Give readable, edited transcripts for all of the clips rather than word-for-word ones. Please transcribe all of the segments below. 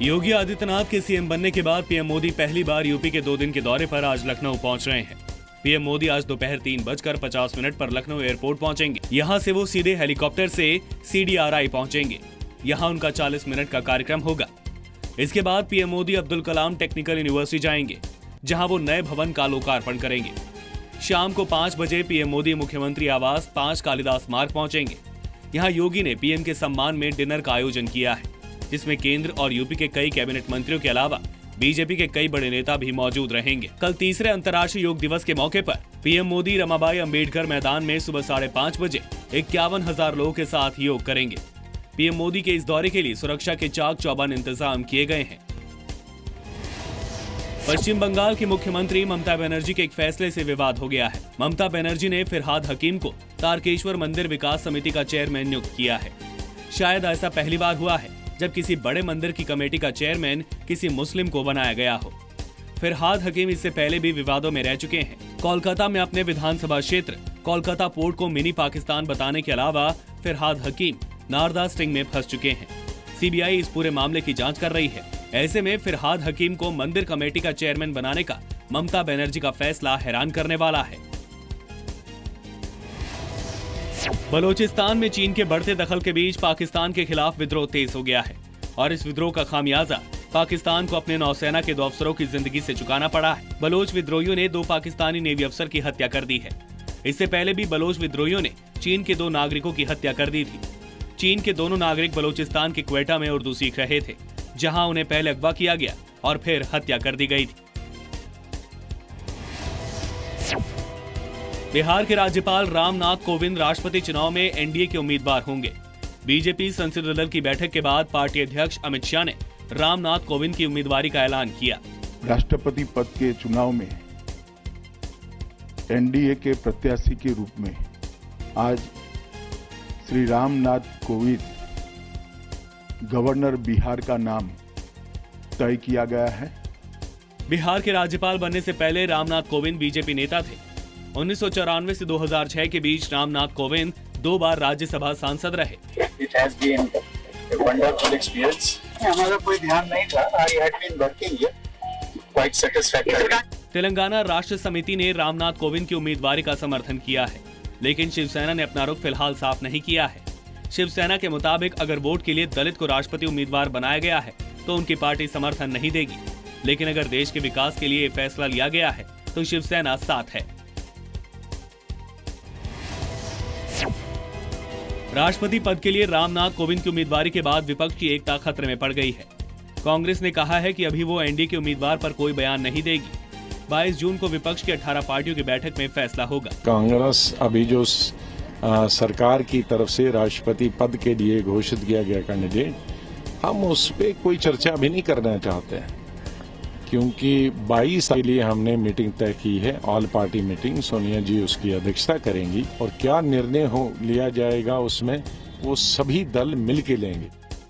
योगी आदित्यनाथ के सीएम बनने के बाद पीएम मोदी पहली बार यूपी के 2 दिन के दौरे पर आज लखनऊ पहुंच रहे हैं। पीएम मोदी आज दोपहर 3:50 पर लखनऊ एयरपोर्ट पहुंचेंगे। यहां से वो सीधे हेलीकॉप्टर से CDRI पहुंचेंगे। यहां उनका 40 मिनट का कार्यक्रम होगा। इसके बाद PM Modi Abdul Kalam technical university जाएंगे, जहां वो नए भवन का लोकार्पण करेंगे। शाम को 5 बजे पीएम मोदी मुख्यमंत्री आवास 5 कालिदास मार्ग पहुंचेंगे। यहाँ योगी ने पीएम के सम्मान में डिनर का आयोजन किया है, जिसमें केंद्र और यूपी के कई कैबिनेट मंत्रियों के अलावा बीजेपी के कई बड़े नेता भी मौजूद रहेंगे। कल तीसरे अंतर्राष्ट्रीय योग दिवस के मौके पर पीएम मोदी रमाबाई अंबेडकर मैदान में सुबह 5:30 बजे 51,000 लोगों के साथ योग करेंगे। पीएम मोदी के इस दौरे के लिए सुरक्षा के चाक चौबंद इंतजाम किए गए हैं। पश्चिम बंगाल की मुख्यमंत्री ममता बनर्जी के एक फैसले से विवाद हो गया है। ममता बनर्जी ने फिरहाद हकीम को तारकेश्वर मंदिर विकास समिति का चेयरमैन नियुक्त किया है। शायद ऐसा पहली बार हुआ है जब किसी बड़े मंदिर की कमेटी का चेयरमैन किसी मुस्लिम को बनाया गया हो। फिरहाद हकीम इससे पहले भी विवादों में रह चुके हैं। कोलकाता में अपने विधानसभा क्षेत्र कोलकाता पोर्ट को मिनी पाकिस्तान बताने के अलावा फिरहाद हकीम नारदा स्ट्रिंग में फंस चुके हैं। सीबीआई इस पूरे मामले की जांच कर रही है। ऐसे में फिरहाद हकीम को मंदिर कमेटी का चेयरमैन बनाने का ममता बनर्जी का फैसला हैरान करने वाला है। बलूचिस्तान में चीन के बढ़ते दखल के बीच पाकिस्तान के खिलाफ विद्रोह तेज हो गया है और इस विद्रोह का खामियाजा पाकिस्तान को अपने नौसेना के 2 अफसरों की जिंदगी से चुकाना पड़ा है। बलोच विद्रोहियों ने 2 पाकिस्तानी नेवी अफसर की हत्या कर दी है। इससे पहले भी बलोच विद्रोहियों ने चीन के 2 नागरिकों की हत्या कर दी थी। चीन के दोनों नागरिक बलूचिस्तान के क्वेटा में उर्दू सीख रहे थे, जहां उन्हें पहले अगवा किया गया और फिर हत्या कर दी गई थी। बिहार के राज्यपाल रामनाथ कोविंद राष्ट्रपति चुनाव में एनडीए के उम्मीदवार होंगे। बीजेपी संसदीय दल की बैठक के बाद पार्टी अध्यक्ष अमित शाह ने रामनाथ कोविंद की उम्मीदवारी का ऐलान किया। राष्ट्रपति पद के चुनाव में एनडीए के प्रत्याशी के रूप में आज श्री रामनाथ कोविंद गवर्नर बिहार का नाम तय किया गया है। बिहार के राज्यपाल बनने से पहले रामनाथ कोविंद बीजेपी नेता थे। 1994 से 2006 के बीच रामनाथ कोविंद 2 बार राज्यसभा सांसद रहे। It has been a wonderful experience. हमारा कोई ध्यान नहीं था। I had been working here quite satisfactory. Telangana राष्ट्र समिति ने रामनाथ कोविंद की उम्मीदवारी का समर्थन किया है, लेकिन शिवसेना ने अपना रुख फिलहाल साफ नहीं किया है। शिवसेना के मुताबिक अगर वोट के लिए दलित को राष्ट्रपति उम्मीदवार बनाया गया है तो उनकी पार्टी समर्थन नहीं देगी, लेकिन अगर देश के विकास के लिए फैसला लिया गया है तो शिवसेना साथ है। राष्ट्रपति पद के लिए रामनाथ कोविंद की उम्मीदवारी के बाद विपक्ष की एकता खतरे में पड़ गई है। कांग्रेस ने कहा है कि अभी वो एनडीए के उम्मीदवार पर कोई बयान नहीं देगी। 22 जून को विपक्ष की 18 पार्टियों की बैठक में फैसला होगा। कांग्रेस अभी जो सरकार की तरफ से राष्ट्रपति पद के लिए घोषित किया गया कैंडिडेट, हम उस पर कोई चर्चा भी नहीं करना चाहते हैं, क्योंकि 22 के लिए हमने मीटिंग तय की है, ऑल पार्टी मीटिंग। सोनिया जी उसकी अध्यक्षता करेंगी और क्या निर्णय लिया जाएगा उसमें वो सभी दल मिल के लेंगे।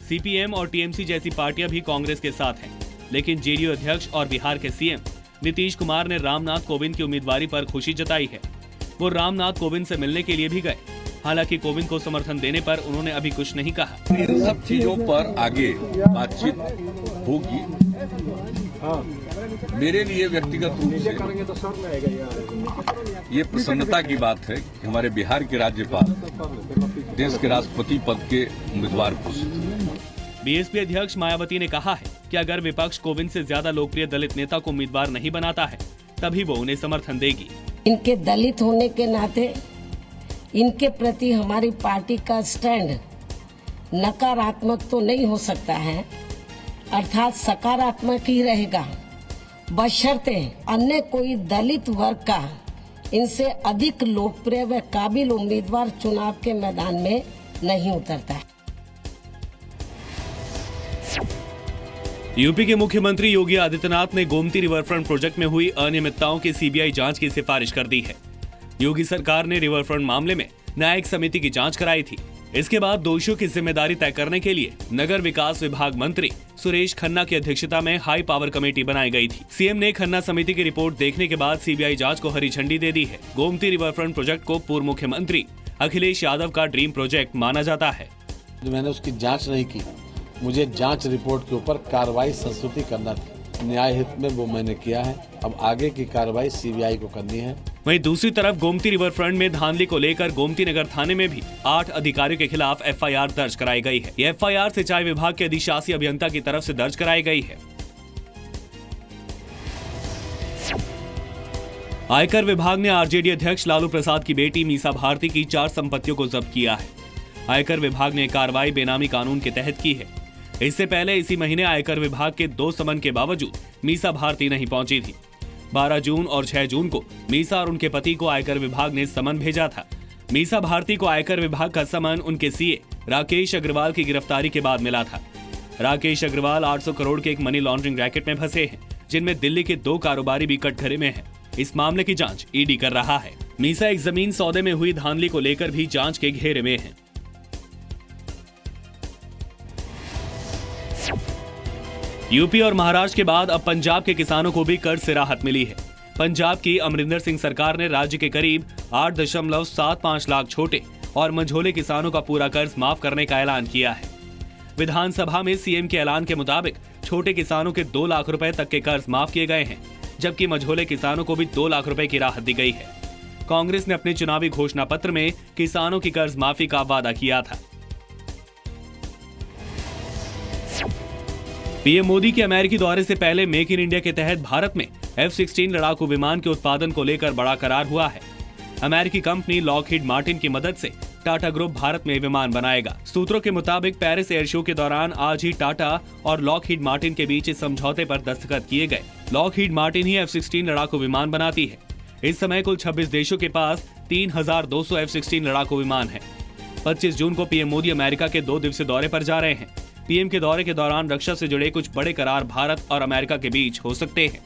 सीपीएम और टीएमसी जैसी पार्टियां भी कांग्रेस के साथ हैं, लेकिन जेडीयू अध्यक्ष और बिहार के सीएम नीतीश कुमार ने रामनाथ कोविंद की उम्मीदवारी पर खुशी जताई है। वो रामनाथ कोविंद से मिलने के लिए भी गए। हालांकि कोविंद को समर्थन देने पर उन्होंने अभी कुछ नहीं कहा। इन सब चीजों पर आगे बातचीत होगी। मेरे लिए व्यक्तिगत रूप से ये प्रसन्नता की बात है कि हमारे बिहार के राज्यपाल देश के राष्ट्रपति पद के उम्मीदवार घोषित। बीएसपी अध्यक्ष मायावती ने कहा है कि अगर विपक्ष कोविंद से ज्यादा लोकप्रिय दलित नेता को उम्मीदवार नहीं बनाता है, तभी वो उन्हें समर्थन देगी। इनके दलित होने के नाते इनके प्रति हमारी पार्टी का स्टैंड नकारात्मक तो नहीं हो सकता है, अर्थात सकारात्मक ही रहेगा, बशर्ते अन्य कोई दलित वर्ग का इनसे अधिक लोकप्रिय व काबिल उम्मीदवार चुनाव के मैदान में नहीं उतरता है। यूपी के मुख्यमंत्री योगी आदित्यनाथ ने गोमती रिवरफ्रंट प्रोजेक्ट में हुई अनियमितताओं की सीबीआई जांच की सिफारिश कर दी है। योगी सरकार ने रिवरफ्रंट मामले में न्यायिक समिति की जांच कराई थी। इसके बाद दोषियों की जिम्मेदारी तय करने के लिए नगर विकास विभाग मंत्री सुरेश खन्ना की अध्यक्षता में हाई पावर कमेटी बनाई गई थी। सीएम ने खन्ना समिति की रिपोर्ट देखने के बाद सीबीआई जांच को हरी झंडी दे दी है। गोमती रिवरफ्रंट प्रोजेक्ट को पूर्व मुख्यमंत्री अखिलेश यादव का ड्रीम प्रोजेक्ट माना जाता है। मैंने उसकी जाँच नहीं की, मुझे जांच रिपोर्ट के ऊपर कार्रवाई संस्तुति करना थी। न्याय हित में वो मैंने किया है। अब आगे की कार्रवाई सीबीआई को करनी है। वहीं दूसरी तरफ गोमती रिवर फ्रंट में धांधली को लेकर गोमती नगर थाने में भी 8 अधिकारियों के खिलाफ एफआईआर दर्ज कराई गई है। ये एफआईआर सिंचाई विभाग के अधिशासी अभियंता की तरफ से दर्ज कराई गई है। आयकर विभाग ने आरजेडी अध्यक्ष लालू प्रसाद की बेटी मीसा भारती की 4 संपत्तियों को जब्त किया है। आयकर विभाग ने कार्रवाई बेनामी कानून के तहत की है। इससे पहले इसी महीने आयकर विभाग के 2 समन के बावजूद मीसा भारती नहीं पहुंची थी। 12 जून और 6 जून को मीसा और उनके पति को आयकर विभाग ने समन भेजा था। मीसा भारती को आयकर विभाग का समन उनके सीए राकेश अग्रवाल की गिरफ्तारी के बाद मिला था। राकेश अग्रवाल 800 करोड़ के एक मनी लॉन्ड्रिंग रैकेट में फंसे हैं, जिनमें दिल्ली के 2 कारोबारी भी कटघरे में हैं। इस मामले की जांच ईडी कर रहा है। मीसा एक जमीन सौदे में हुई धांधली को लेकर भी जांच के घेरे में है। यूपी और महाराष्ट्र के बाद अब पंजाब के किसानों को भी कर्ज से राहत मिली है। पंजाब की अमरिंदर सिंह सरकार ने राज्य के करीब 8.75 लाख छोटे और मझोले किसानों का पूरा कर्ज माफ करने का ऐलान किया है। विधानसभा में सीएम के ऐलान के मुताबिक छोटे किसानों के 2 लाख रुपए तक के कर्ज माफ किए गए हैं, जबकि मझोले किसानों को भी 2 लाख रुपए की राहत दी गई है। कांग्रेस ने अपने चुनावी घोषणा पत्र में किसानों की कर्ज माफी का वादा किया था। पीएम मोदी के अमेरिकी दौरे से पहले मेक इन इंडिया के तहत भारत में F-16 लड़ाकू विमान के उत्पादन को लेकर बड़ा करार हुआ है। अमेरिकी कंपनी लॉकहीड मार्टिन की मदद से टाटा ग्रुप भारत में विमान बनाएगा। सूत्रों के मुताबिक पेरिस एयर शो के दौरान आज ही टाटा और लॉकहीड मार्टिन के बीच इस समझौते पर दस्तखत किए गए। लॉकहीड मार्टिन ही F-16 लड़ाकू विमान बनाती है। इस समय कुल 26 देशों के पास 3200 F-16 लड़ाकू विमान है। 25 जून को पीएम मोदी अमेरिका के 2 दिवसीय दौरे पर जा रहे हैं। पीएम के दौरे के दौरान रक्षा से जुड़े कुछ बड़े करार भारत और अमेरिका के बीच हो सकते हैं।